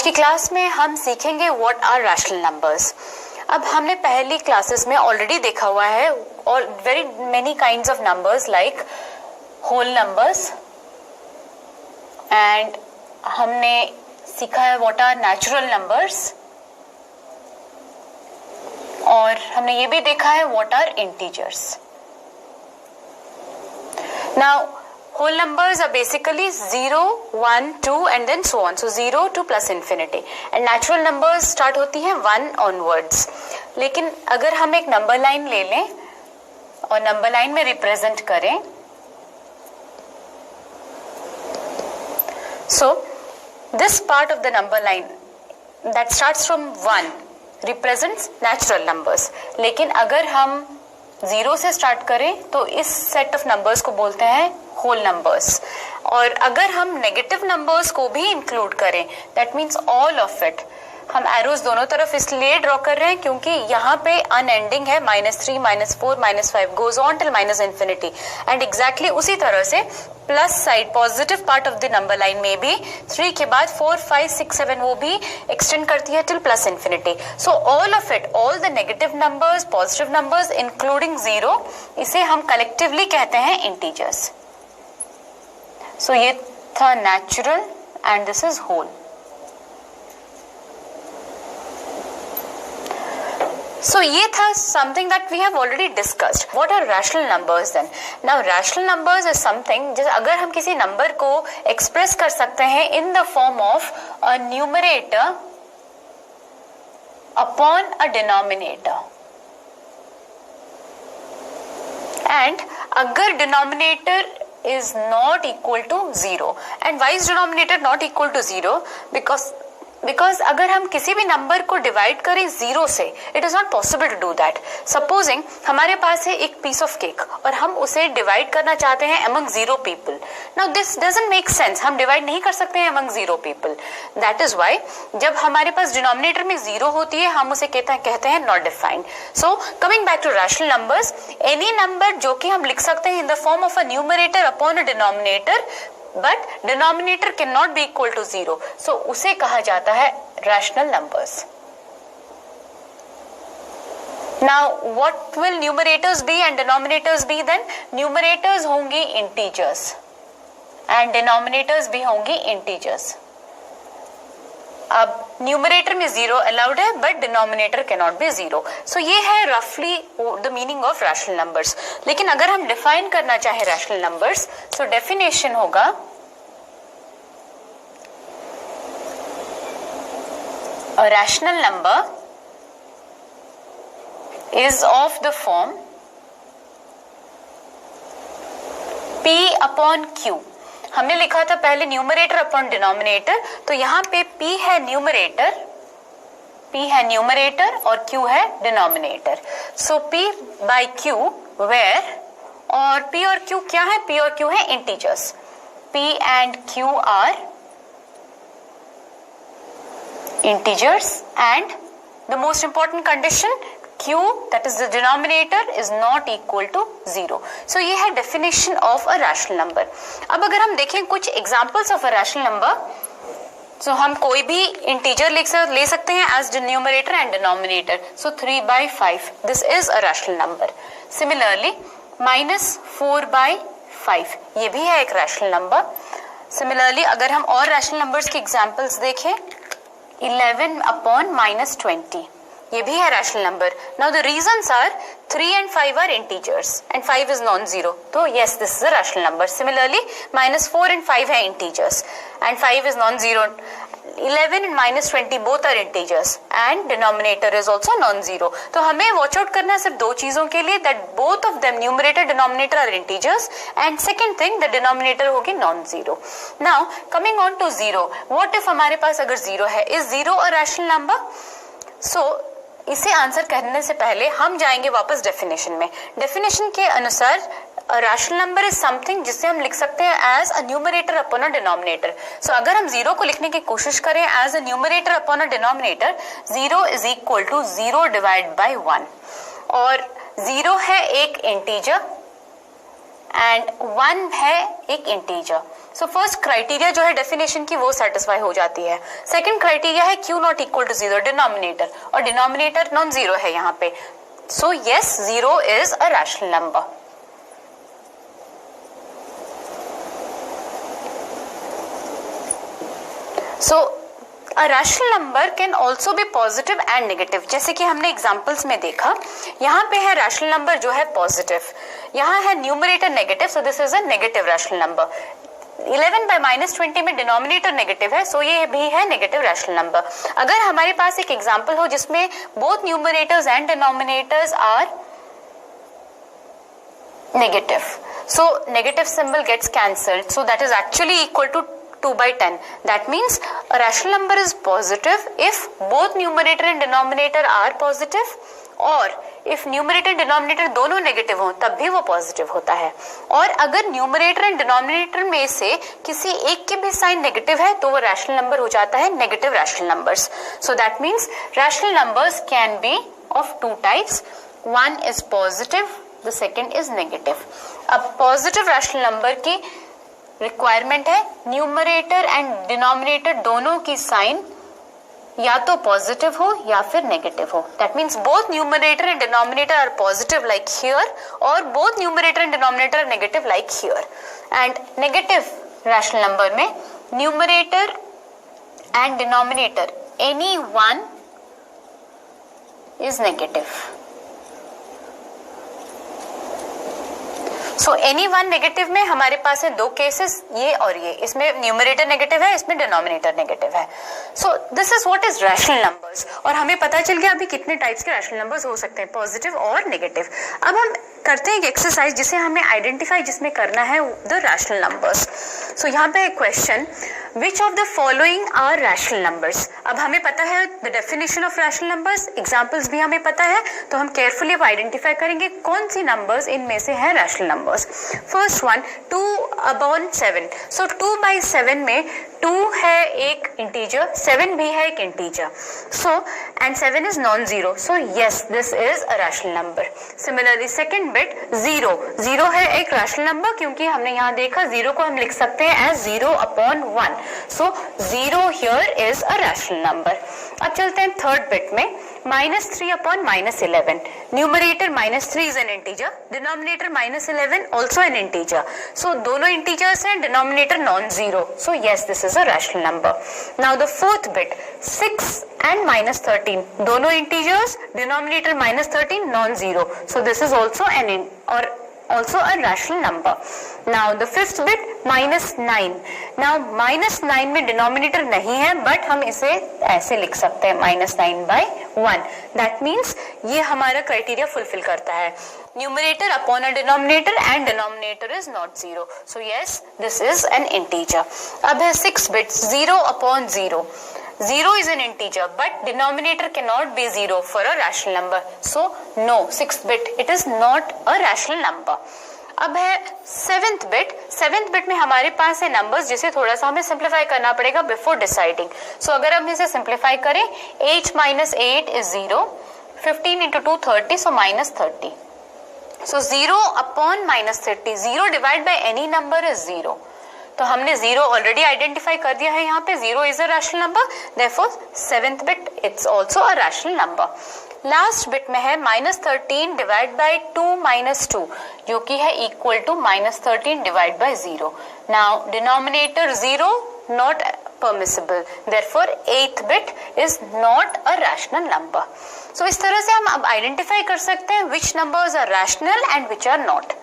आज की क्लास में हम सीखेंगे व्हाट आर रैशनल नंबर्स। अब हमने पहली क्लासेस में ऑलरेडी देखा हुआ है और very many kinds of numbers like whole numbers, and हमने सीखा है व्हाट आर नेचुरल नंबर्स, और हमने ये भी देखा है what are integers. Now whole numbers are basically 0, 1, 2 and then so on. So 0 to plus infinity. And natural numbers start होती हैं 1 onwards. लेकिन अगर हम एक नंबर लाइन ले लें और नंबर लाइन में रिप्रेजेंट करें, so this part of the number line that starts from 1 represents natural numbers. लेकिन अगर हम 0 से स्टार्ट करें तो इस सेट ऑफ नंबर्स को बोलते हैं होल नंबर्स। और अगर हम नेगेटिव नंबर्स को भी इंक्लूड करें, that means all of it, हम एरोज दोनों तरफ इसलिए ड्रॉ कर रहे हैं क्योंकि यहाँ पे अनएंडिंग है, -3, -4, -5 goes on till -infinity, and exactly उसी तरह से plus side positive part of the number line में भी 3 के बाद 4, 5, 6, 7 वो भी एक्सटेंड करती है till +infinity। So all of it, all the negative numbers, positive numbers including 0, इसे हम कलेक्टिवली कहते हैं इंटीजर्स। सो ये था natural and this is whole. So ये था something that we have already discussed. What are rational numbers then? Now rational numbers is something जैसे अगर हम किसी नंबर को एक्सप्रेस कर सकते हैं in the form of a numerator upon a denominator, and अगर denominator is not equal to 0, and why is denominator not equal to 0? Because अगर हम किसी भी नंबर को डिवाइड करें 0 से, it is not possible to do that. Supposing हमारे पास है एक पीस ऑफ केक और हम उसे डिवाइड करना चाहते हैं among 0 people. Now this doesn't make sense, हम डिवाइड नहीं कर सकते हैं among 0 people. That is why जब हमारे पास डिनोमिनेटर में 0 होती है हम उसे कहते हैं not defined. So coming back to rational numbers, any number जो कि हम लिख सकते हैं in the form of a numerator upon a denominator, but denominator can not be equal to 0, so उसे कहा जाता है rational numbers. Now what will numerators be and denominators be then? Numerators होंगी इंटीजर्स एंड डिनोमिनेटर्स भी होंगी integers. अब numerator में 0 allowed है but denominator can not B 0। सो ये है रफली the meaning of rational numbers. लेकिन अगर हम डिफाइन करना चाहे रैशनल नंबर्स, सो डेफिनेशन होगा a rational number is of the form P upon Q। हमने लिखा था पहले न्यूमरेटर अपॉन डिनोमिनेटर, तो यहाँ पे P है न्यूमरेटर और Q है denominator. So P by Q where, और P और Q क्या है? P और Q है integers. P and Q are integers, and the most important condition, Q, that is the denominator, is not equal to 0. So ये है definition of a rational number. अब अगर हम देखें कुछ examples of a rational number, so हम कोई भी integer ले सकते हैं as numerator and denominator. So 3/5, this is a rational number. Similarly, -4/5, ये भी है एक rational number. Similarly, अगर हम और rational numbers की examples देखें, 11 upon -20, ये भी है rational number. Now the reasons are 3 and 5 are integers and 5 is non zero, तो yes this is a rational number. Similarly -4 and 5 है integers and 5 is non zero. 11 and -20 both are integers and denominator is also non zero. तो हमें watch out करना है सिर्फ दो चीजों के लिए, that both of them numerator denominator are integers, and second thing the denominator होगी non zero. Now coming on to 0, what if हमारे पास अगर 0 है, is 0 a rational number? So इसे आंसर करने से पहले हम जाएंगे वापस डेफिनेशन में। डेफिनेशन के अनुसार रैशनल नंबर इज समथिंग जिसे हम लिख सकते हैं as a numerator upon a denominator. So अगर हम 0 को लिखने की कोशिश करें as a numerator upon a denominator, 0 is equal to 0 divide by 1, और 0 है एक इंटीजर एंड 1 है एक इंटीजर। सो फर्स्ट क्राइटेरिया जो है डेफिनेशन की वो सेटिस्फाई हो जाती है। सेकंड क्राइटेरिया है q not equal to 0 denominator, और डिनोमिनेटर नॉन जीरो है यहाँ पे। So yes 0 is a rational number. So a rational number can also be positive and negative, जैसे कि हमने एग्जाम्पल्स में देखा। यहाँ पे है रैशनल नंबर जो है पॉजिटिव, यहाँ है numerator negative, so this is a negative rational number. 11 by -20 में डिनोमिनेटर नेगेटिव है, सो ये भी है नेगेटिव रैशनल नंबर। अगर हमारे पास एक एग्जाम्पल हो जिसमें both numerators and denominators are negative, so negative symbol gets cancelled, so that is actually equal to 2/10. That means a rational number is positive if both numerator and denominator are positive, और if numerator and denominator दोनों negative हो तब भी वो positive होता है। और अगर न्यूमरेटर एंड डिनोमिनेटर में से किसी एक के भी साइन नेगेटिव है तो वो रैशनल नंबर हो जाता है negative rational numbers. So that means rational numbers can be of two types, one is positive, the second is negative. अब पॉजिटिव रैशनल नंबर की रिक्वायरमेंट है न्यूमरेटर एंड डिनोमिनेटर दोनों की साइन या तो पॉजिटिव हो या फिर नेगेटिव हो। That means both numerator and denominator are positive like here, और both numerator and denominator are negative like here. And negative rational number में numerator and denominator any one is negative. So any one negative में हमारे पास है दो cases, ये और ये, इसमें न्यूमरेटर नेगेटिव है, इसमें डिनोमिनेटर नेगेटिव है। So this is what is rational numbers, और हमें पता चल गया अभी कितने टाइप्स के रैशनल नंबर्स हो सकते हैं, पॉजिटिव और नेगेटिव। अब हम करते हैं एक एक्सरसाइज जिसे हमें आइडेंटिफाई, जिसमें करना है द रैशनल नंबर्स। सो यहाँ पे एक question, which of the following are rational numbers. अब हमें पता है the definition of rational numbers, examples भी हमें पता है, तो हम केयरफुली अब आइडेंटिफाई करेंगे कौन सी नंबर्स इनमें से है रैशनल नंबर्स। First one 2/7। सो 2/7 में 2 है एक इंटीजर, 7 भी है एक integer, so and 7 is non zero, so yes this is a rational number. Similarly second bit 0 है एक रैशनल नंबर, क्योंकि हमने यहाँ देखा 0 को हम लिख सकते हैं as 0/1, so 0 here is a rational number. अब चलते हैं थर्ड बिट में, -3/-11। Numerator -3 is an integer, denominator -11 also an integer. So दोनों integers हैं, denominator non-zero. So yes, this is a rational number. Now the fourth bit 6 and -13, दोनों integers, denominator -13 non-zero. So this is also also a rational number. Now the fifth bit -9. Now -9 में denominator नहीं है, but हम इसे ऐसे लिख सकते हैं -9/1. दैट मीन्स ये हमारा क्राइटेरिया फुलफिल करता है, numerator upon a denominator and denominator is not 0. So yes this is an integer. अब है 6 bits 0/0. 0 is an integer, but denominator cannot be 0 for a rational number. So no, 6th bit it is not a rational number. अब है 7th bit. 7th bit में हमारे पास है numbers जिसे थोड़ा सा हमें सिंप्लीफाई करना पड़ेगा बिफोर डिसाइडिंग. सो अगर हम इसे सिंप्लीफाई करें, 8 - 8 is 0, 15 × 2 30, so -30. So 0/-30, 0 divided by any number is 0. तो हमने 0 ऑलरेडी आइडेंटिफाई कर दिया है, यहाँ पे 0 is a rational number, therefore 7th bit it's also a rational number. Last bit में है -13 डिवाइड बाय 2 - 2, जो कि है equal to -13 divide by 0. Now denominator 0 not permissible, therefore 8th bit is not a rational number. So इस तरह से हम अब आइडेंटिफाई कर सकते हैं which numbers are rational and which are not.